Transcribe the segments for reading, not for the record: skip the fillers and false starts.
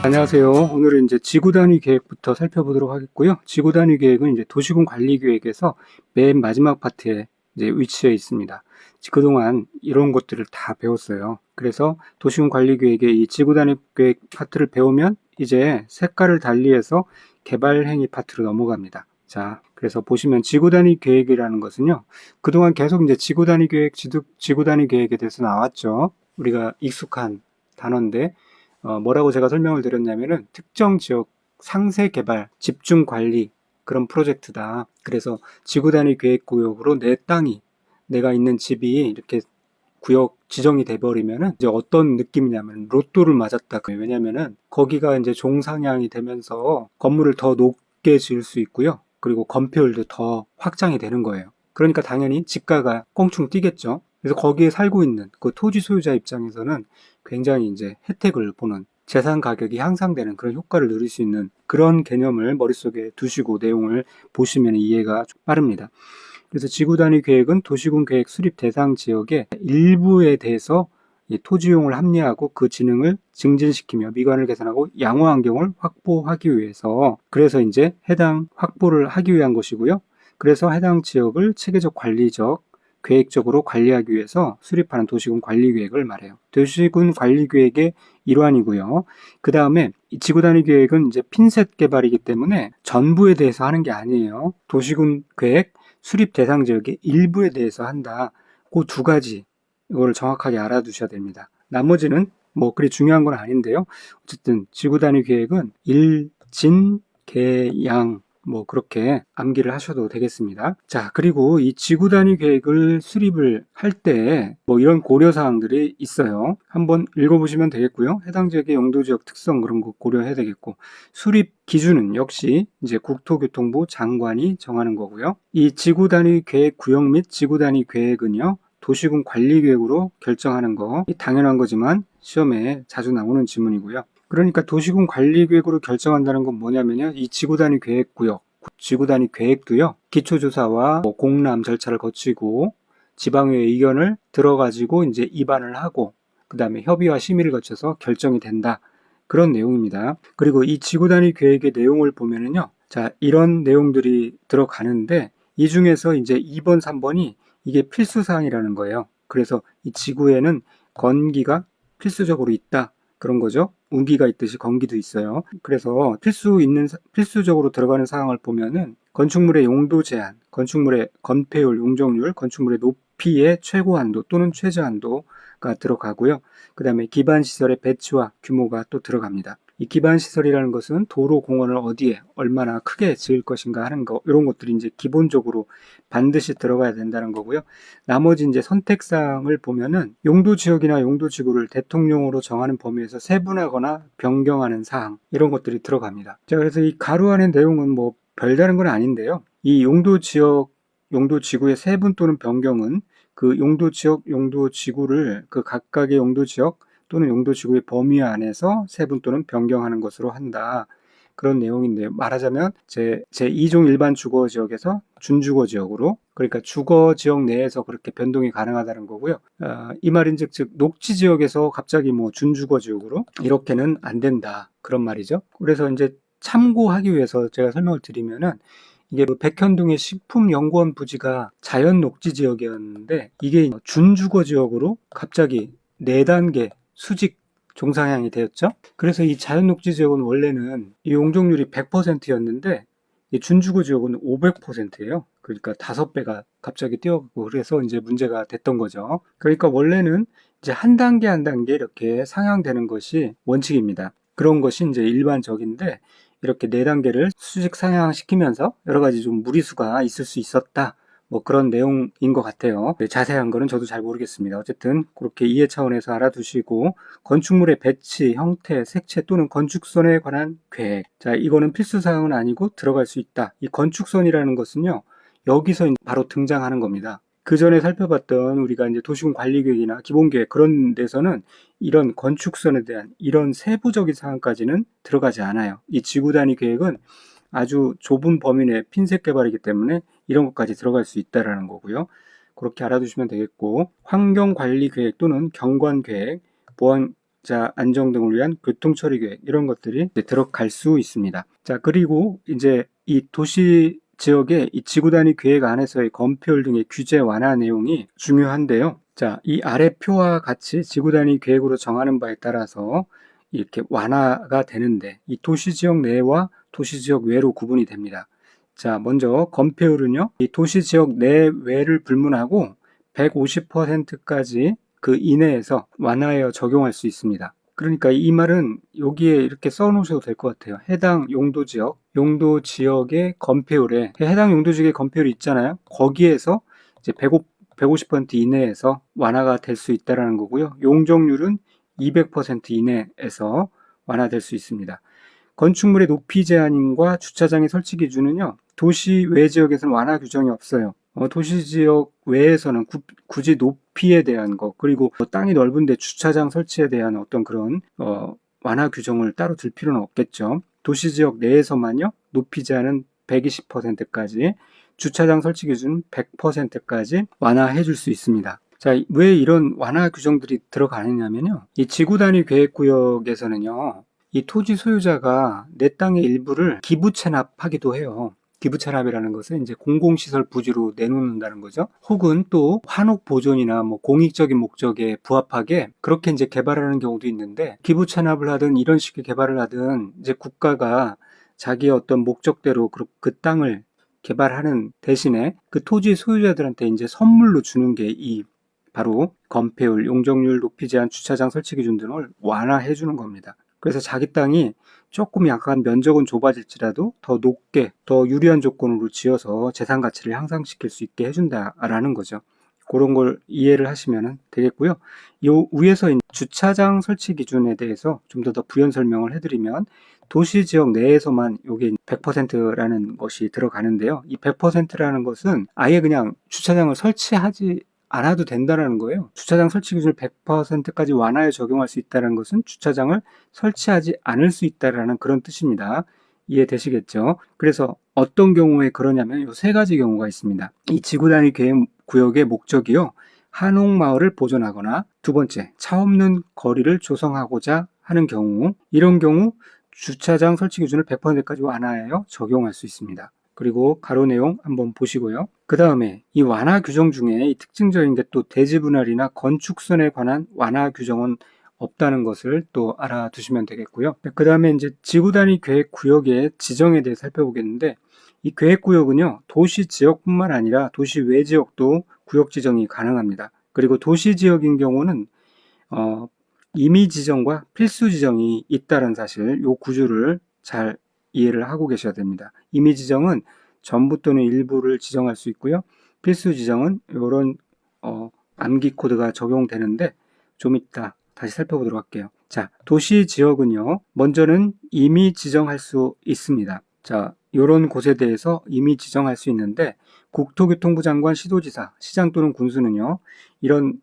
안녕하세요. 오늘은 이제 지구 단위 계획부터 살펴보도록 하겠고요. 지구 단위 계획은 이제 도시군 관리 계획에서 맨 마지막 파트에 이제 위치해 있습니다. 그동안 이런 것들을 다 배웠어요. 그래서 도시군 관리 계획의 이 지구 단위 계획 파트를 배우면 이제 색깔을 달리해서 개발 행위 파트로 넘어갑니다. 자, 그래서 보시면 지구 단위 계획이라는 것은요. 그동안 계속 이제 지구 단위 계획, 지구 단위 계획에 대해서 나왔죠. 우리가 익숙한 단어인데 뭐라고 제가 설명을 드렸냐면은 특정 지역 상세 개발, 집중 관리 그런 프로젝트다. 그래서 지구 단위 계획 구역으로 내 땅이, 내가 있는 집이 이렇게 구역 지정이 돼버리면은 이제 어떤 느낌이냐면 로또를 맞았다. 왜냐면은 거기가 이제 종상향이 되면서 건물을 더 높게 지을 수 있고요. 그리고 건폐율도 더 확장이 되는 거예요. 그러니까 당연히 집가가 껑충 뛰겠죠. 그래서 거기에 살고 있는 그 토지 소유자 입장에서는 굉장히 이제 혜택을 보는, 재산 가격이 향상되는 그런 효과를 누릴 수 있는 그런 개념을 머릿속에 두시고 내용을 보시면 이해가 좀 빠릅니다. 그래서 지구 단위 계획은 도시군 계획 수립 대상 지역의 일부에 대해서 토지용을 합리화하고 그 지능을 증진시키며 미관을 개선하고 양호 환경을 확보하기 위해서, 그래서 이제 해당 확보를 하기 위한 것이고요. 그래서 해당 지역을 체계적 관리적 계획적으로 관리하기 위해서 수립하는 도시군 관리 계획을 말해요. 도시군 관리 계획의 일환이고요. 그 다음에 지구 단위 계획은 이제 핀셋 개발이기 때문에 전부에 대해서 하는 게 아니에요. 도시군 계획 수립 대상 지역의 일부에 대해서 한다. 그 두 가지 이거를 정확하게 알아두셔야 됩니다. 나머지는 뭐 그리 중요한 건 아닌데요. 어쨌든 지구 단위 계획은 일, 진, 개, 양 뭐 그렇게 암기를 하셔도 되겠습니다. 자, 그리고 이 지구 단위 계획을 수립을 할 때 뭐 이런 고려 사항들이 있어요. 한번 읽어보시면 되겠고요. 해당 지역의 용도 지역 특성 그런 거 고려해야 되겠고, 수립 기준은 역시 이제 국토교통부 장관이 정하는 거고요. 이 지구 단위 계획 구역 및 지구 단위 계획은요, 도시군 관리 계획으로 결정하는 거 당연한 거지만 시험에 자주 나오는 지문이고요. 그러니까 도시군 관리 계획으로 결정한다는 건 뭐냐면요, 이 지구 단위 계획 구역, 지구 단위 계획도요, 기초조사와 뭐 공람 절차를 거치고 지방의 의견을 들어가지고 이제 입안을 하고 그 다음에 협의와 심의를 거쳐서 결정이 된다. 그런 내용입니다. 그리고 이 지구 단위 계획의 내용을 보면은요, 자, 이런 내용들이 들어가는데 이 중에서 이제 2번, 3번이 이게 필수 사항이라는 거예요. 그래서 이 지구에는 건기가 필수적으로 있다. 그런 거죠. 우기가 있듯이 건기도 있어요. 그래서 필수적으로 들어가는 사항을 보면은 건축물의 용도 제한, 건축물의 건폐율, 용적률, 건축물의 높이의 최고 한도 또는 최저 한도가 들어가고요. 그 다음에 기반 시설의 배치와 규모가 또 들어갑니다. 이 기반 시설이라는 것은 도로, 공원을 어디에 얼마나 크게 지을 것인가 하는 거, 이런 것들이 이제 기본적으로 반드시 들어가야 된다는 거고요. 나머지 이제 선택사항을 보면은 용도 지역이나 용도 지구를 대통령으로 정하는 범위에서 세분하거나 변경하는 사항, 이런 것들이 들어갑니다. 자, 그래서 이 가로 안의 내용은 뭐 별다른 건 아닌데요. 이 용도 지역, 용도 지구의 세분 또는 변경은 그 용도 지역, 용도 지구를 그 각각의 용도 지역 또는 용도 지구의 범위 안에서 세분 또는 변경하는 것으로 한다. 그런 내용인데요. 말하자면 제2종 일반 주거 지역에서 준주거 지역으로, 그러니까 주거 지역 내에서 그렇게 변동이 가능하다는 거고요. 이 말인즉 즉 녹지 지역에서 갑자기 뭐 준주거 지역으로 이렇게는 안 된다. 그런 말이죠. 그래서 이제 참고하기 위해서 제가 설명을 드리면은, 이게 백현동의 식품연구원 부지가 자연 녹지 지역이었는데 이게 준주거 지역으로 갑자기 4단계 수직 종상향이 되었죠. 그래서 이 자연 녹지 지역은 원래는 이 용적률이 100%였는데 이 준주거 지역은 500%예요. 그러니까 5배가 갑자기 뛰어가고, 그래서 이제 문제가 됐던 거죠. 그러니까 원래는 이제 한 단계 한 단계 이렇게 상향되는 것이 원칙입니다. 그런 것이 이제 일반적인데 이렇게 4단계를 수직 상향시키면서 여러 가지 좀 무리수가 있을 수 있었다. 뭐 그런 내용인 것 같아요. 자세한 거는 저도 잘 모르겠습니다. 어쨌든 그렇게 이해 차원에서 알아두시고, 건축물의 배치, 형태, 색채 또는 건축선에 관한 계획. 자, 이거는 필수사항은 아니고 들어갈 수 있다. 이 건축선이라는 것은요, 여기서 바로 등장하는 겁니다. 그 전에 살펴봤던 우리가 이제 도시군 관리계획이나 기본계획 그런 데서는 이런 건축선에 대한 이런 세부적인 사항까지는 들어가지 않아요. 이 지구 단위 계획은 아주 좁은 범위 내 핀셋 개발이기 때문에 이런 것까지 들어갈 수 있다라는 거고요. 그렇게 알아두시면 되겠고, 환경관리계획 또는 경관계획, 노동자 안정 등을 위한 교통처리 계획 이런 것들이 들어갈 수 있습니다. 자, 그리고 이제 이 도시 지역의 이 지구 단위 계획 안에서의 건폐율 등의 규제 완화 내용이 중요한데요. 자, 이 아래 표와 같이 지구 단위 계획으로 정하는 바에 따라서 이렇게 완화가 되는데 이 도시 지역 내와 도시 지역 외로 구분이 됩니다. 자, 먼저 건폐율은요, 이 도시 지역 내외를 불문하고 150%까지 그 이내에서 완화하여 적용할 수 있습니다. 그러니까 이 말은 여기에 이렇게 써 놓으셔도 될 것 같아요. 해당 용도 지역의 건폐율에, 해당 용도 지역의 건폐율이 있잖아요. 거기에서 이제 150% 이내에서 완화가 될 수 있다는 거고요. 용적률은 200% 이내에서 완화될 수 있습니다. 건축물의 높이 제한과 주차장의 설치 기준은요, 도시 외 지역에서는 완화 규정이 없어요. 도시 지역 외에서는 굳이 높이에 대한 거, 그리고 땅이 넓은데 주차장 설치에 대한 어떤 그런 완화 규정을 따로 둘 필요는 없겠죠. 도시 지역 내에서만요, 높이 제한은 120%까지, 주차장 설치 기준은 100%까지 완화해 줄 수 있습니다. 자, 왜 이런 완화 규정들이 들어가느냐면요, 이 지구 단위 계획 구역에서는요, 이 토지 소유자가 내 땅의 일부를 기부 체납하기도 해요. 기부 체납이라는 것은 이제 공공시설 부지로 내놓는다는 거죠. 혹은 또 한옥 보존이나 뭐 공익적인 목적에 부합하게 그렇게 이제 개발하는 경우도 있는데, 기부 체납을 하든 이런 식의 개발을 하든 이제 국가가 자기의 어떤 목적대로 그 땅을 개발하는 대신에 그 토지 소유자들한테 이제 선물로 주는 게 이 바로 건폐율, 용적률, 높이 제한, 주차장 설치 기준 등을 완화해 주는 겁니다. 그래서 자기 땅이 조금 약간 면적은 좁아질지라도 더 높게, 더 유리한 조건으로 지어서 재산 가치를 향상시킬 수 있게 해준다라는 거죠. 그런 걸 이해를 하시면 되겠고요. 요 위에서 주차장 설치 기준에 대해서 좀 더 부연 설명을 해드리면, 도시 지역 내에서만 이게 100%라는 것이 들어가는데요. 이 100%라는 것은 아예 그냥 주차장을 설치하지 않아도 된다는 거예요. 주차장 설치 기준을 100%까지 완화해 적용할 수 있다는 것은 주차장을 설치하지 않을 수 있다는 그런 뜻입니다. 이해되시겠죠? 그래서 어떤 경우에 그러냐면 이 세 가지 경우가 있습니다. 이 지구 단위 계획 구역의 목적이요, 한옥마을을 보존하거나, 두 번째, 차 없는 거리를 조성하고자 하는 경우, 이런 경우 주차장 설치 기준을 100%까지 완화하여 적용할 수 있습니다. 그리고 가로 내용 한번 보시고요. 그 다음에 이 완화 규정 중에 이 특징적인 게 또 대지 분할이나 건축선에 관한 완화 규정은 없다는 것을 또 알아두시면 되겠고요. 그 다음에 이제 지구 단위 계획 구역의 지정에 대해 살펴보겠는데, 이 계획 구역은요, 도시 지역뿐만 아니라 도시 외 지역도 구역 지정이 가능합니다. 그리고 도시 지역인 경우는 임의 지정과 필수 지정이 있다는 사실, 이 구조를 잘 이해를 하고 계셔야 됩니다. 임의 지정은 전부 또는 일부를 지정할 수 있고요. 필수 지정은 이런 암기 코드가 적용되는데, 좀 이따 다시 살펴보도록 할게요. 자, 도시 지역은요, 먼저는 임의 지정할 수 있습니다. 자, 이런 곳에 대해서 임의 지정할 수 있는데, 국토교통부 장관, 시도지사, 시장 또는 군수는요, 이런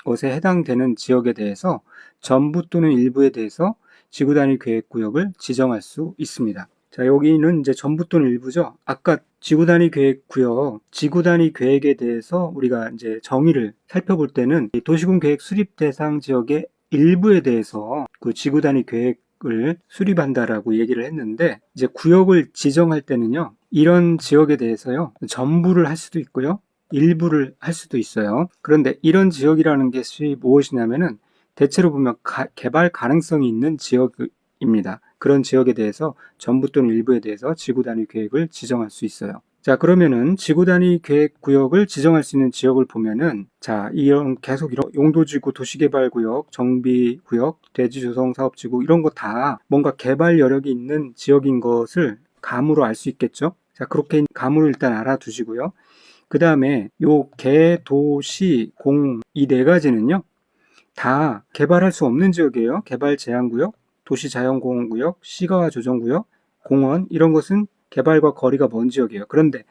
것에 해당되는 지역에 대해서 전부 또는 일부에 대해서 지구 단위 계획 구역을 지정할 수 있습니다. 자, 여기는 이제 전부 또는 일부죠. 아까 지구 단위 계획 구역, 지구 단위 계획에 대해서 우리가 이제 정의를 살펴볼 때는 도시군 계획 수립 대상 지역의 일부에 대해서 그 지구 단위 계획을 수립한다라고 얘기를 했는데, 이제 구역을 지정할 때는요, 이런 지역에 대해서요, 전부를 할 수도 있고요, 일부를 할 수도 있어요. 그런데 이런 지역이라는 것이 무엇이냐면은 대체로 보면 개발 가능성이 있는 지역입니다. 그런 지역에 대해서 전부 또는 일부에 대해서 지구 단위 계획을 지정할 수 있어요. 자, 그러면은 지구 단위 계획 구역을 지정할 수 있는 지역을 보면은, 자, 이런 계속 이런 용도지구, 도시개발구역, 정비구역, 대지조성사업지구 이런 거 다 뭔가 개발 여력이 있는 지역인 것을 감으로 알 수 있겠죠? 자, 그렇게 감으로 일단 알아두시고요. 그 다음에 요 개, 도, 시, 공 이 네 가지는요, 다 개발할 수 없는 지역이에요. 개발 제한구역, 도시자연공원구역, 시가와 조정구역, 공원 이런 것은 개발과 거리가 먼 지역이에요. 그런데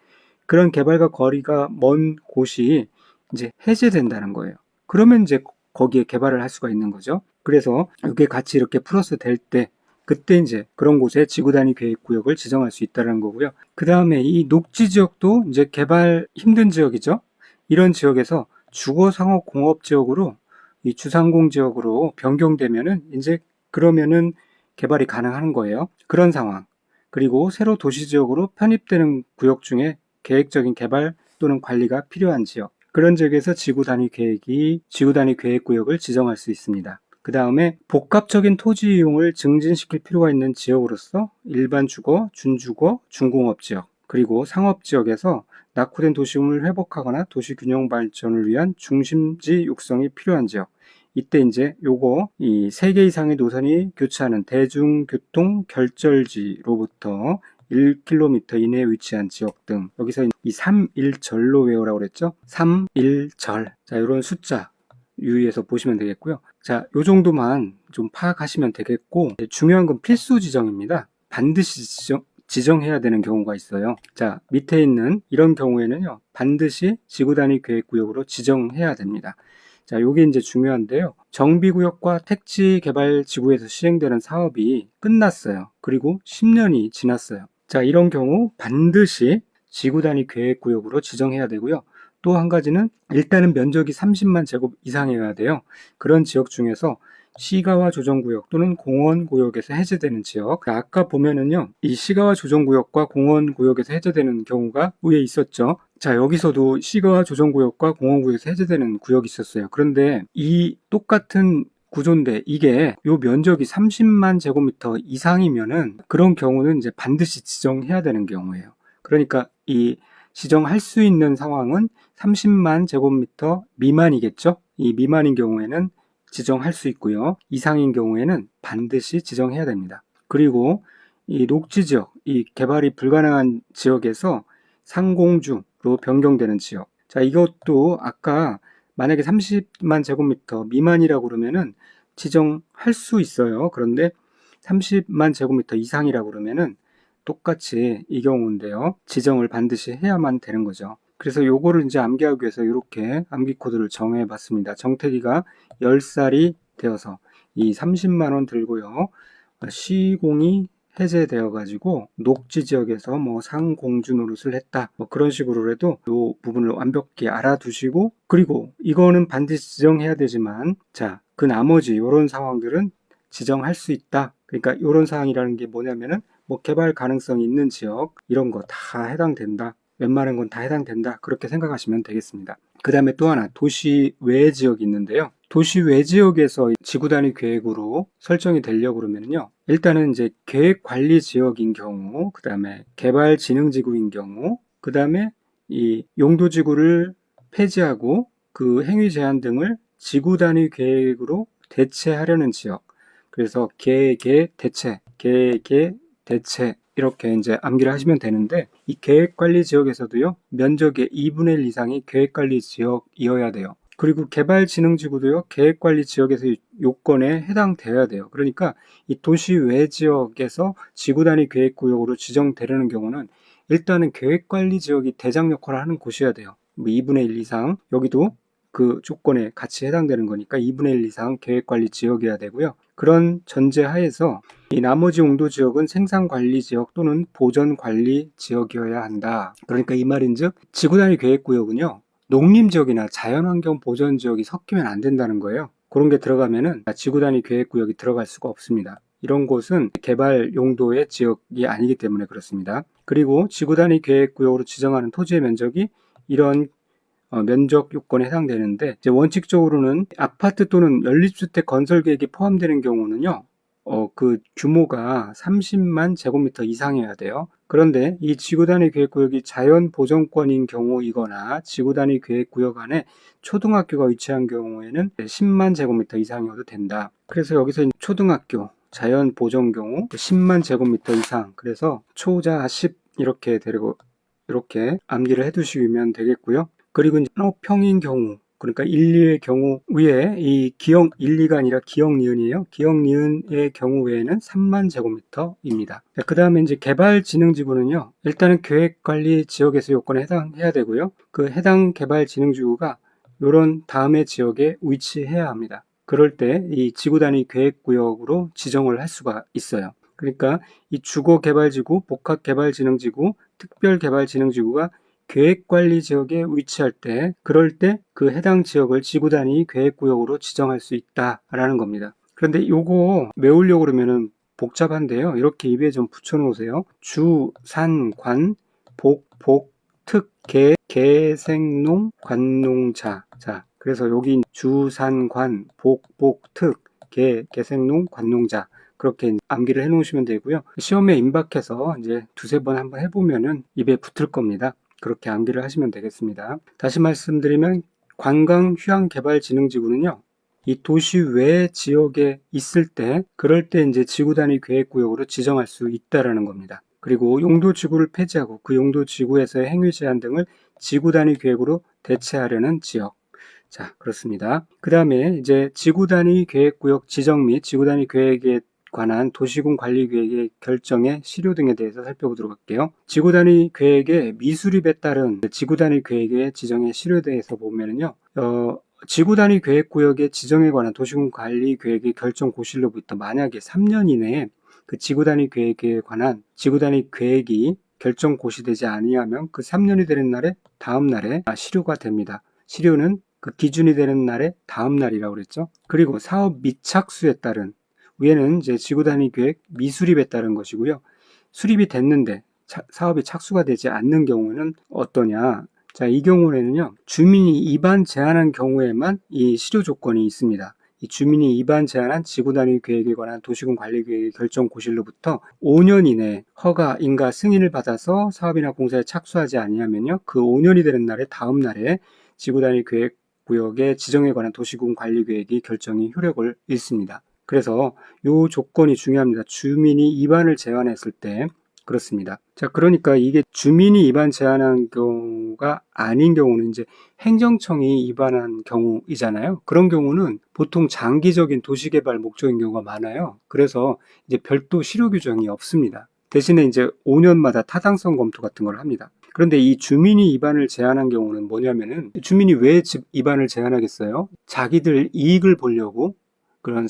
그런 개발과 거리가 먼 곳이 이제 해제된다는 거예요. 그러면 이제 거기에 개발을 할 수가 있는 거죠. 그래서 이게 같이 이렇게 플러스 될 때, 그때 이제 그런 곳에 지구 단위 계획 구역을 지정할 수 있다는 거고요. 그 다음에 이 녹지 지역도 이제 개발 힘든 지역이죠. 이런 지역에서 주거 상업 공업 지역으로 이 주상공 지역으로 변경되면은 이제 그러면은 개발이 가능한 거예요. 그런 상황. 그리고 새로 도시 지역으로 편입되는 구역 중에 계획적인 개발 또는 관리가 필요한 지역. 그런 지역에서 지구 단위 계획 구역을 지정할 수 있습니다. 그 다음에 복합적인 토지 이용을 증진시킬 필요가 있는 지역으로서 일반 주거, 준주거, 중공업 지역, 그리고 상업 지역에서 낙후된 도시움을 회복하거나 도시 균형 발전을 위한 중심지 육성이 필요한 지역. 이때 이제 요거 이 3개 이상의 노선이 교차하는 대중교통 결절지로부터 1km 이내에 위치한 지역 등. 여기서 이 3.1절로 외우라고 그랬죠? 3.1절. 자, 이런 숫자 유의해서 보시면 되겠고요. 자, 요 정도만 좀 파악하시면 되겠고, 중요한 건 필수 지정입니다. 반드시 지정해야 되는 경우가 있어요. 자, 밑에 있는 이런 경우에는요, 반드시 지구 단위 계획구역으로 지정해야 됩니다. 자, 요게 이제 중요한데요. 정비구역과 택지 개발 지구에서 시행되는 사업이 끝났어요. 그리고 10년이 지났어요. 자, 이런 경우 반드시 지구 단위 계획구역으로 지정해야 되고요. 또 한 가지는 일단은 면적이 30만 제곱 이상이어야 돼요. 그런 지역 중에서 시가와 조정구역 또는 공원구역에서 해제되는 지역. 아까 보면은요, 이 시가와 조정구역과 공원구역에서 해제되는 경우가 위에 있었죠. 자, 여기서도 시가와 조정구역과 공원구역에서 해제되는 구역이 있었어요. 그런데 이 똑같은 구조인데 이게 요 면적이 30만 제곱미터 이상이면은 그런 경우는 이제 반드시 지정해야 되는 경우예요. 그러니까 이 지정할 수 있는 상황은 30만 제곱미터 미만이겠죠? 이 미만인 경우에는 지정할 수 있고요. 이상인 경우에는 반드시 지정해야 됩니다. 그리고 이 녹지 지역, 이 개발이 불가능한 지역에서 상공주로 변경되는 지역. 자, 이것도 아까 만약에 30만 제곱미터 미만이라고 그러면은 지정할 수 있어요. 그런데 30만 제곱미터 이상이라고 그러면은 똑같이 이 경우인데요. 지정을 반드시 해야만 되는 거죠. 그래서 요거를 이제 암기하기 위해서 이렇게 암기 코드를 정해 봤습니다. 정태기가 10살이 되어서 이 30만 원 들고요. 시공이 해제되어 가지고 녹지 지역에서 뭐 상공주 노릇을 했다. 뭐 그런 식으로라도 이 부분을 완벽히 알아두시고, 그리고 이거는 반드시 지정해야 되지만 자, 그 나머지 이런 상황들은 지정할 수 있다. 그러니까 이런 사항이라는 게 뭐냐면은 뭐 개발 가능성이 있는 지역 이런 거 다 해당된다. 웬만한 건 다 해당된다. 그렇게 생각하시면 되겠습니다. 그 다음에 또 하나 도시 외 지역이 있는데요. 도시 외 지역에서 지구 단위 계획으로 설정이 되려고 그러면요. 일단은 이제 계획 관리 지역인 경우, 그 다음에 개발 진흥 지구인 경우, 그 다음에 이 용도 지구를 폐지하고 그 행위 제한 등을 지구 단위 계획으로 대체하려는 지역. 그래서 대체 이렇게 이제 암기를 하시면 되는데, 이 계획관리 지역에서도요, 면적의 2분의 1 이상이 계획관리 지역이어야 돼요. 그리고 개발진흥지구도요, 계획관리 지역에서 요건에 해당되어야 돼요. 그러니까 이 도시 외 지역에서 지구단위 계획구역으로 지정되려는 경우는 일단은 계획관리 지역이 대장 역할을 하는 곳이어야 돼요. 뭐 2분의 1 이상, 여기도 그 조건에 같이 해당되는 거니까 2분의 1 이상 계획관리 지역이어야 되고요. 그런 전제 하에서 이 나머지 용도 지역은 생산관리 지역 또는 보전관리 지역이어야 한다. 그러니까 이 말인즉 지구단위 계획구역은요, 농림지역이나 자연환경 보전지역이 섞이면 안 된다는 거예요. 그런 게 들어가면은 지구단위 계획구역이 들어갈 수가 없습니다. 이런 곳은 개발 용도의 지역이 아니기 때문에 그렇습니다. 그리고 지구단위 계획구역으로 지정하는 토지의 면적이 이런 면적 요건에 해당되는데, 이제 원칙적으로는 아파트 또는 연립주택 건설 계획이 포함되는 경우는요, 그 규모가 30만 제곱미터 이상이어야 돼요. 그런데 이 지구단위 계획구역이 자연보전권인 경우이거나 지구단위 계획구역 안에 초등학교가 위치한 경우에는 10만 제곱미터 이상이어도 된다. 그래서 여기서 초등학교, 자연보전 경우 10만 제곱미터 이상, 그래서 초자 10 이렇게 데리고 이렇게 암기를 해두시면 되겠고요. 그리고 이제 산업형인 경우, 그러니까 1, 2의 경우 위에 이 기역 1, 2가 아니라 기역 니은이에요. 기역 니은의 경우 외에는 3만 제곱미터입니다. 그 다음에 이제 개발진흥지구는요, 일단은 계획관리 지역에서 요건에 해당해야 되고요. 그 해당 개발진흥지구가 이런 다음의 지역에 위치해야 합니다. 그럴 때 이 지구단위 계획구역으로 지정을 할 수가 있어요. 그러니까 이 주거개발지구, 복합개발진흥지구, 특별개발진흥지구가 계획관리 지역에 위치할 때, 그럴 때 그 해당 지역을 지구단위 계획구역으로 지정할 수 있다라는 겁니다. 그런데 요거 외우려고 그러면은 복잡한데요. 이렇게 입에 좀 붙여놓으세요. 주, 산, 관, 복, 특, 개생농, 관농자. 자, 그래서 여기 주, 산, 관, 특, 개생농, 관농자. 그렇게 암기를 해 놓으시면 되고요. 시험에 임박해서 이제 두세 번 한번 해보면은 입에 붙을 겁니다. 그렇게 암기를 하시면 되겠습니다. 다시 말씀드리면 관광휴양개발진흥지구는요, 이 도시 외 지역에 있을 때, 그럴 때 이제 지구단위 계획구역으로 지정할 수 있다라는 겁니다. 그리고 용도지구를 폐지하고 그 용도지구에서의 행위 제한 등을 지구단위 계획으로 대체하려는 지역. 자, 그렇습니다. 그 다음에 이제 지구단위 계획구역 지정 및 지구단위 계획에 관한 도시군 관리계획의 결정의 시료 등에 대해서 살펴보도록 할게요. 지구단위 계획의 미수립에 따른 지구단위 계획의 지정의 시료에 대해서 보면은요, 지구단위 계획구역의 지정에 관한 도시군 관리계획의 결정 고시로부터 만약에 3년 이내에 그 지구단위 계획에 관한 지구단위 계획이 결정 고시되지 아니하면 그 3년이 되는 날에 다음 날에 시료가 됩니다. 시료는 그 기준이 되는 날에 다음 날이라고 그랬죠. 그리고 사업 미착수에 따른, 위에는 이제 지구단위 계획 미수립에 따른 것이고요. 수립이 됐는데 사업이 착수가 되지 않는 경우는 어떠냐? 자, 이 경우에는요, 주민이 입안 제한한 경우에만 이 실효 조건이 있습니다. 이 주민이 입안 제한한 지구단위 계획에 관한 도시군 관리계획의 결정 고시로부터 5년 이내에 허가, 인가, 승인을 받아서 사업이나 공사에 착수하지 아니하면요, 그 5년이 되는 날에 다음 날에 지구단위 계획 구역의 지정에 관한 도시군 관리계획이 결정이 효력을 잃습니다. 그래서 이 조건이 중요합니다. 주민이 입안을 제한했을 때 그렇습니다. 자, 그러니까 이게 주민이 입안 제한한 경우가 아닌 경우는 이제 행정청이 입안한 경우이잖아요. 그런 경우는 보통 장기적인 도시개발 목적인 경우가 많아요. 그래서 이제 별도 실효 규정이 없습니다. 대신에 이제 5년마다 타당성 검토 같은 걸 합니다. 그런데 이 주민이 입안을 제한한 경우는 뭐냐면은, 주민이 왜 입안을 제한하겠어요? 자기들 이익을 보려고 그런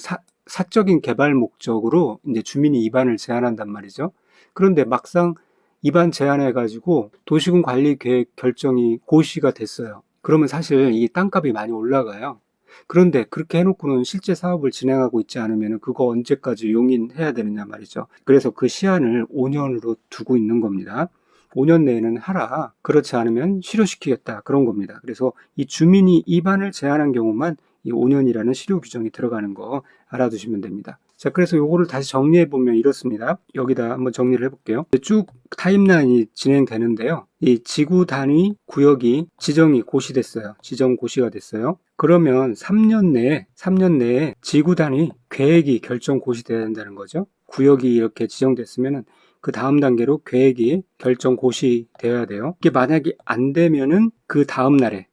사적인 개발 목적으로 이제 주민이 입안을 제한한단 말이죠. 그런데 막상 입안 제한해가지고 도시군 관리 계획 결정이 고시가 됐어요. 그러면 사실 이 땅값이 많이 올라가요. 그런데 그렇게 해놓고는 실제 사업을 진행하고 있지 않으면 그거 언제까지 용인해야 되느냐 말이죠. 그래서 그 시한을 5년으로 두고 있는 겁니다. 5년 내에는 하라. 그렇지 않으면 실효시키겠다. 그런 겁니다. 그래서 이 주민이 입안을 제한한 경우만 이 5년이라는 실효 규정이 들어가는 거 알아두시면 됩니다. 자, 그래서 요거를 다시 정리해 보면 이렇습니다. 여기다 한번 정리를 해볼게요. 쭉 타임라인이 진행되는데요. 이 지구 단위 구역이 지정이 고시됐어요. 지정 고시가 됐어요. 그러면 3년 내에 지구 단위 계획이 결정 고시돼야 된다는 거죠. 구역이 이렇게 지정됐으면은 그 다음 단계로 계획이 결정 고시되어야 돼요. 이게 만약에 안 되면은 그 다음 날에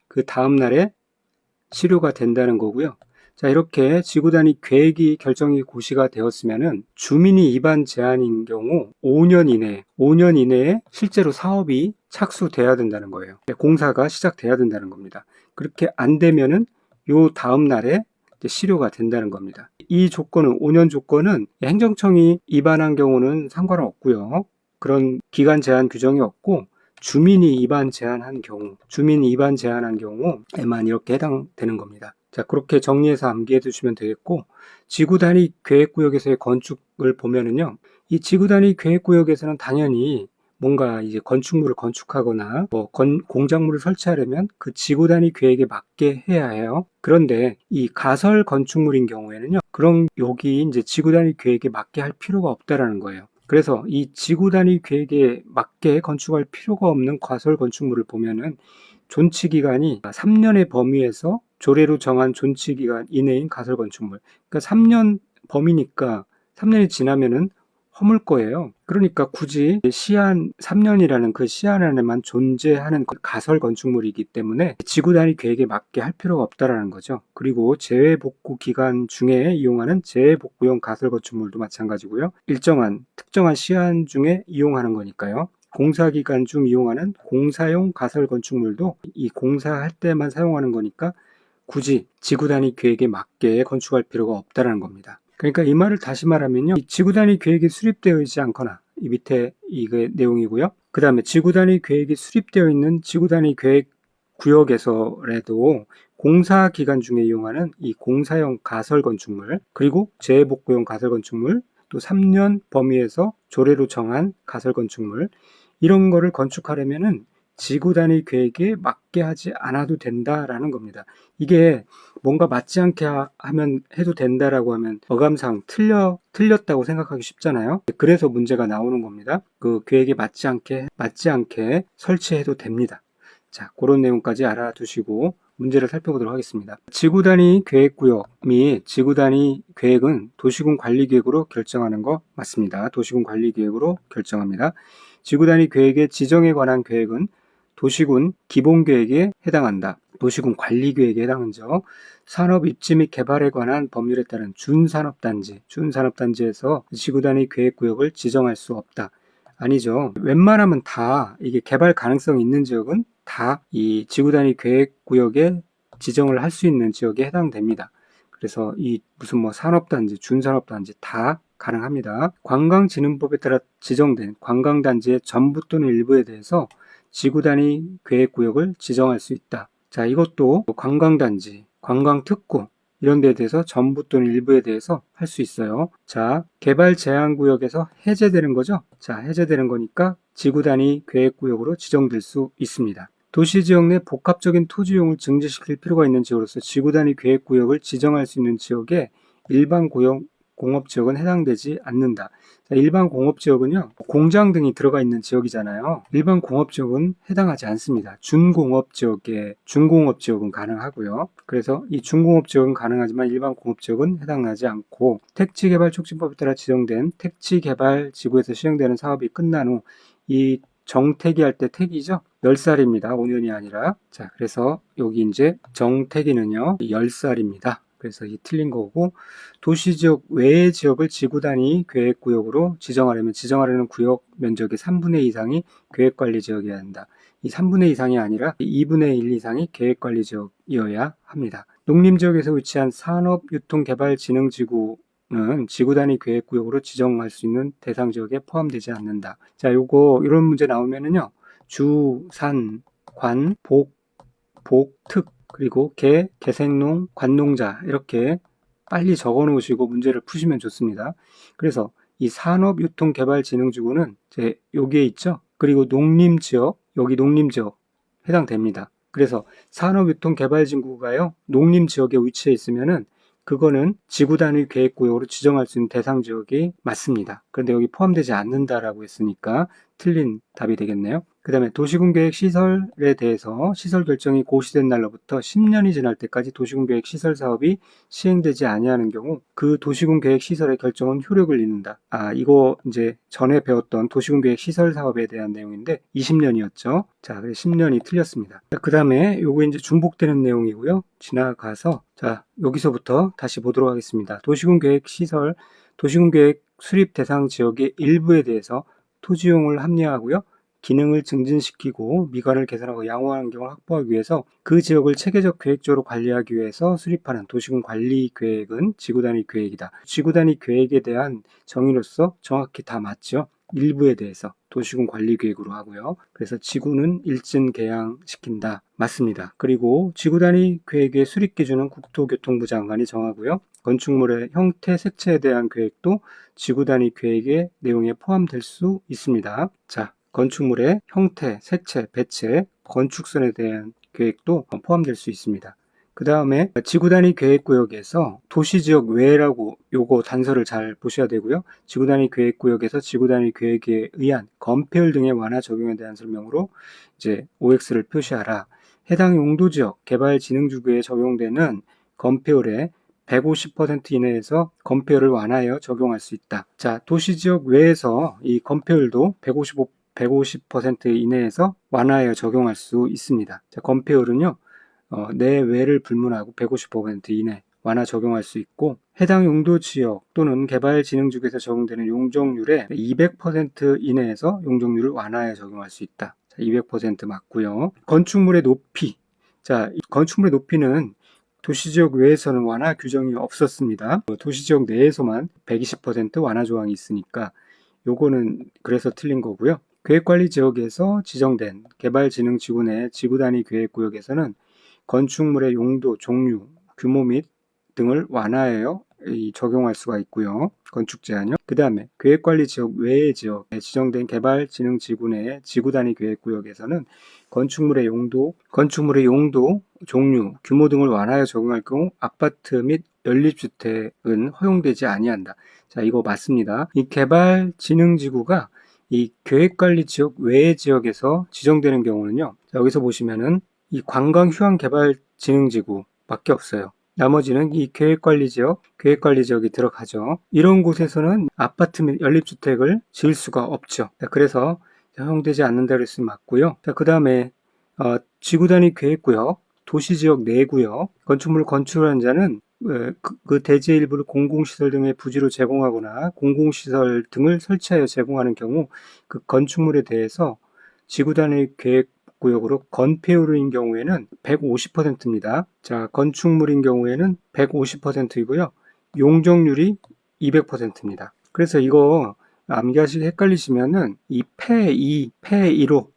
실효가 된다는 거고요. 자, 이렇게 지구단위 계획이 결정이 고시가 되었으면은 주민이 입안 제한인 경우 5년 이내에 실제로 사업이 착수돼야 된다는 거예요. 공사가 시작돼야 된다는 겁니다. 그렇게 안 되면은 요 다음 날에 실효가 된다는 겁니다. 이 조건은 5년 조건은 행정청이 입안한 경우는 상관은 없고요. 그런 기간 제한 규정이 없고 주민이 입안 제한한 경우에만 이렇게 해당되는 겁니다. 자, 그렇게 정리해서 암기해 두시면 되겠고, 지구 단위 계획구역에서의 건축을 보면은요, 이 지구 단위 계획구역에서는 당연히 뭔가 이제 건축물을 건축하거나 공작물을 설치하려면 그 지구 단위 계획에 맞게 해야 해요. 그런데 이 가설 건축물인 경우에는요, 그럼 여기 이제 지구 단위 계획에 맞게 할 필요가 없다라는 거예요. 그래서 이 지구 단위 계획에 맞게 건축할 필요가 없는 가설 건축물을 보면은 존치 기간이 3년의 범위에서 조례로 정한 존치 기간 이내인 가설 건축물. 그러니까 3년 범위니까 3년이 지나면은 허물 거예요. 그러니까 굳이 시한 3년이라는 그 시한 안에만 존재하는 가설 건축물이기 때문에 지구 단위 계획에 맞게 할 필요가 없다라는 거죠. 그리고 재해복구 기간 중에 이용하는 재해복구용 가설 건축물도 마찬가지고요. 특정한 시한 중에 이용하는 거니까요. 공사기간 중 이용하는 공사용 가설 건축물도 이 공사할 때만 사용하는 거니까 굳이 지구 단위 계획에 맞게 건축할 필요가 없다는 겁니다. 그러니까 이 말을 다시 말하면요. 이 지구 단위 계획이 수립되어 있지 않거나 이 밑에 이게 내용이고요. 그 다음에 지구 단위 계획이 수립되어 있는 지구 단위 계획 구역에서라도 공사 기간 중에 이용하는 이 공사형 가설 건축물, 그리고 재복구용 가설 건축물, 또 3년 범위에서 조례로 정한 가설 건축물, 이런 거를 건축하려면은 지구 단위 계획에 맞게 하지 않아도 된다라는 겁니다. 이게 뭔가 맞지 않게 하면 해도 된다라고 하면 어감상 틀렸다고 생각하기 쉽잖아요. 그래서 문제가 나오는 겁니다. 그 계획에 맞지 않게 설치해도 됩니다. 자, 그런 내용까지 알아두시고 문제를 살펴보도록 하겠습니다. 지구 단위 계획구역 및 지구 단위 계획은 도시군 관리계획으로 결정하는 거 맞습니다. 도시군 관리계획으로 결정합니다. 지구 단위 계획의 지정에 관한 계획은 도시군 기본계획에 해당한다. 도시군 관리계획에 해당하죠. 산업 입지 및 개발에 관한 법률에 따른 준산업단지에서 지구 단위 계획구역을 지정할 수 없다. 아니죠. 웬만하면 다 이게 개발 가능성이 있는 지역은 다 이 지구 단위 계획구역에 지정을 할 수 있는 지역에 해당됩니다. 그래서 이 무슨 뭐 산업단지, 준산업단지 다 가능합니다. 관광진흥법에 따라 지정된 관광단지의 전부 또는 일부에 대해서 지구 단위 계획구역을 지정할 수 있다. 자, 이것도 관광단지, 관광특구 이런 데에 대해서 전부 또는 일부에 대해서 할 수 있어요. 자, 개발 제한 구역에서 해제되는 거죠. 자, 해제되는 거니까 지구 단위 계획구역으로 지정될 수 있습니다. 도시 지역 내 복합적인 토지 이용을 증진시킬 필요가 있는 지역으로서 지구 단위 계획구역을 지정할 수 있는 지역에 일반 공업지역은 해당되지 않는다. 자, 일반 공업지역은요, 공장 등이 들어가 있는 지역이잖아요. 일반 공업지역은 해당하지 않습니다. 준공업지역은 가능하고요. 그래서 이 준공업지역은 가능하지만 일반 공업지역은 해당하지 않고, 택지개발촉진법에 따라 지정된 택지개발지구에서 시행되는 사업이 끝난 후 이 정택이 할 때 택이죠. 10살입니다. 5년이 아니라. 자, 그래서 여기 이제 정택이는요, 10살입니다. 그래서 이 틀린 거고, 도시지역 외의 지역을 지구 단위 계획구역으로 지정하려는 구역 면적의 3분의 2 이상이 계획관리지역이어야 한다. 이 3분의 2 이상이 아니라 2분의 1 이상이 계획관리지역이어야 합니다. 농림지역에서 위치한 산업유통개발진흥지구는 지구 단위 계획구역으로 지정할 수 있는 대상 지역에 포함되지 않는다. 자, 이런 문제 나오면은요, 주, 산, 관, 복, 특, 그리고 개생농, 관농자 이렇게 빨리 적어 놓으시고 문제를 푸시면 좋습니다. 그래서 이 산업유통개발진흥지구는 이제 여기에 있죠. 그리고 농림지역, 여기 농림지역 해당됩니다. 그래서 산업유통개발진구가요, 농림지역에 위치해 있으면은 그거는 지구 단위 계획구역으로 지정할 수 있는 대상 지역이 맞습니다. 그런데 여기 포함되지 않는다라고 했으니까 틀린 답이 되겠네요. 그 다음에 도시군계획 시설에 대해서 시설 결정이 고시된 날로부터 10년이 지날 때까지 도시군계획 시설 사업이 시행되지 아니하는 경우 그 도시군계획 시설의 결정은 효력을 잃는다. 아, 이거 이제 전에 배웠던 도시군계획 시설 사업에 대한 내용인데 20년이었죠. 자, 10년이 틀렸습니다. 그 다음에 요거 이제 중복되는 내용이고요. 지나가서 자, 여기서부터 다시 보도록 하겠습니다. 도시군계획 시설, 도시군계획 수립 대상 지역의 일부에 대해서 토지용을 합리화하고요. 기능을 증진시키고 미관을 개선하고 양호 환경을 확보하기 위해서 그 지역을 체계적 계획적으로 관리하기 위해서 수립하는 도시군 관리 계획은 지구 단위 계획이다. 지구 단위 계획에 대한 정의로서 정확히 다 맞죠. 일부에 대해서 도시군 관리 계획으로 하고요. 그래서 지구는 일진 개양시킨다. 맞습니다. 그리고 지구 단위 계획의 수립 기준은 국토교통부 장관이 정하고요. 건축물의 형태, 색채에 대한 계획도 지구 단위 계획의 내용에 포함될 수 있습니다. 자, 건축물의 형태, 색채, 배치, 건축선에 대한 계획도 포함될 수 있습니다. 그 다음에 지구 단위 계획구역에서 도시지역 외라고 요거 단서를 잘 보셔야 되고요. 지구 단위 계획구역에서 지구 단위 계획에 의한 건폐율 등의 완화 적용에 대한 설명으로 이제 OX를 표시하라. 해당 용도지역 개발진흥주구에 적용되는 건폐율의 150% 이내에서 건폐율을 완화하여 적용할 수 있다. 자, 도시지역 외에서 이 건폐율도 150% 이내에서 완화하여 적용할 수 있습니다. 자, 건폐율은요, 내외를 불문하고 150% 이내 완화 적용할 수 있고, 해당 용도 지역 또는 개발진흥지구에서 적용되는 용적률의 200% 이내에서 용적률을 완화하여 적용할 수 있다. 자, 200% 맞고요. 건축물의 높이. 자, 건축물의 높이는 도시지역 외에서는 완화 규정이 없었습니다. 도시지역 내에서만 120% 완화 조항이 있으니까 요거는 그래서 틀린 거고요. 계획관리지역에서 지정된 개발진흥지구 내 지구단위 계획구역에서는 건축물의 용도, 종류, 규모 및 등을 완화하여 적용할 수가 있고요. 건축 제한요. 그 다음에 계획관리지역 외의 지역에 지정된 개발진흥지구 내 지구단위 계획구역에서는 건축물의 용도, 종류, 규모 등을 완화하여 적용할 경우 아파트 및 연립주택은 허용되지 아니한다. 자, 이거 맞습니다. 이 개발진흥지구가 이 계획관리지역 외의 지역에서 지정되는 경우는요. 자, 여기서 보시면은 이 관광휴양개발진흥지구 밖에 없어요. 나머지는 이 계획관리지역이 들어가죠. 이런 곳에서는 아파트 및 연립주택을 지을 수가 없죠. 자, 그래서 허용되지 않는다 그랬으면 맞고요. 자, 그 다음에 지구단위 계획구역, 도시지역 내구역, 건축물을 건축한 자는 그 대지의 일부를 공공시설 등의 부지로 제공하거나 공공시설 등을 설치하여 제공하는 경우 그 건축물에 대해서 지구단위 계획구역으로 건폐율인 경우에는 150%입니다. 자, 건축물인 경우에는 150%이고요. 용적률이 200%입니다. 그래서 이거 암기하시기 헷갈리시면은 이 페이로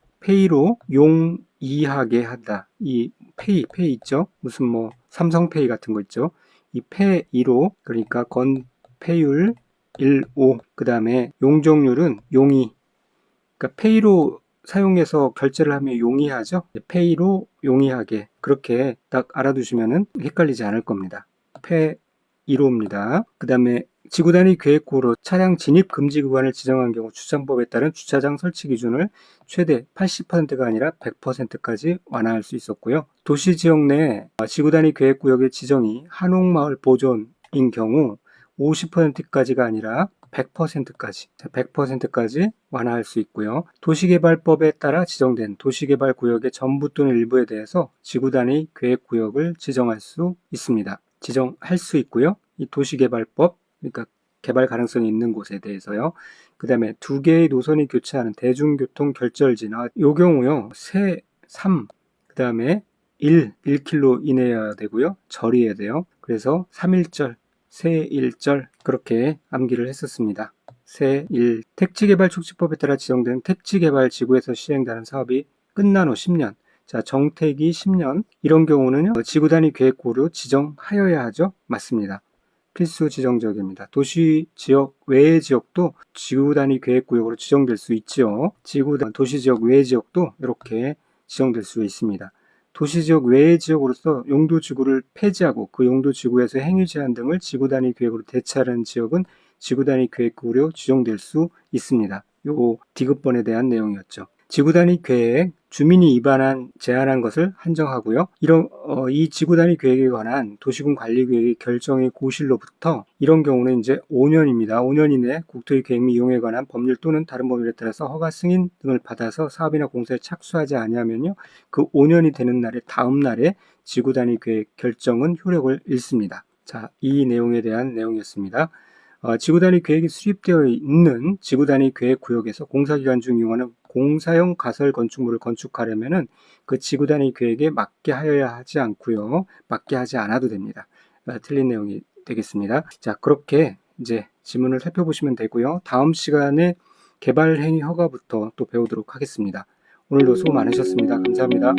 용이하게 한다. 이 페이 있죠? 무슨 뭐 삼성페이 같은 거 있죠? 이 페이로 그러니까 건폐율 1.5 그 다음에 용적률은 용이 그러니까 페이로 사용해서 결제를 하면 용이하죠? 페이로 용이하게 그렇게 딱 알아두시면은 헷갈리지 않을 겁니다. 페이로입니다. 그 다음에 지구단위 계획구로 차량 진입 금지 구간을 지정한 경우 주차장법에 따른 주차장 설치 기준을 최대 80%가 아니라 100%까지 완화할 수 있었고요. 도시지역 내 지구단위 계획구역의 지정이 한옥마을 보존인 경우 50%까지가 아니라 100%까지 완화할 수 있고요. 도시개발법에 따라 지정된 도시개발구역의 전부 또는 일부에 대해서 지구단위 계획구역을 지정할 수 있습니다. 지정할 수 있고요. 이 도시개발법, 그러니까 개발 가능성이 있는 곳에 대해서요. 그 다음에 두 개의 노선이 교차하는 대중교통 결절지나 요 경우요. 3, 그 다음에 1km 이내여야 되고요. 절이어야 돼요. 그래서 3.1절, 세1절 그렇게 암기를 했었습니다. 세1 택지개발촉진법에 따라 지정된 택지개발지구에서 시행되는 사업이 끝난 후 10년 자, 정택이 10년 이런 경우는 지구단위 계획구로 지정하여야 하죠. 맞습니다. 필수 지정지역입니다. 도시지역 외의 지역도 지구단위 계획구역으로 지정될 수 있죠. 도시지역 외의 지역도 이렇게 지정될 수 있습니다. 도시지역 외의 지역으로서 용도지구를 폐지하고 그 용도지구에서 행위 제한 등을 지구단위 계획으로 대체하는 지역은 지구단위 계획구로 지정될 수 있습니다. 요 디귿번에 대한 내용이었죠. 지구단위 계획, 주민이 제한한 것을 한정하고요. 이 지구단위 계획에 관한 도시군 관리계획의 결정의 고실로부터 이런 경우는 이제 5년입니다. 5년 이내 국토의 계획 및 이용에 관한 법률 또는 다른 법률에 따라서 허가 승인 등을 받아서 사업이나 공사에 착수하지 아니하면요. 그 5년이 되는 날의 다음 날에 지구단위 계획 결정은 효력을 잃습니다. 자, 이 내용에 대한 내용이었습니다. 지구단위 계획이 수립되어 있는 지구단위 계획 구역에서 공사기간 중 이용하는 공사용 가설 건축물을 건축하려면은 그 지구단위 계획에 맞게 하여야 하지 않고요. 맞게 하지 않아도 됩니다. 틀린 내용이 되겠습니다. 자, 그렇게 이제 지문을 살펴보시면 되고요. 다음 시간에 개발행위 허가부터 또 배우도록 하겠습니다. 오늘도 수고 많으셨습니다. 감사합니다.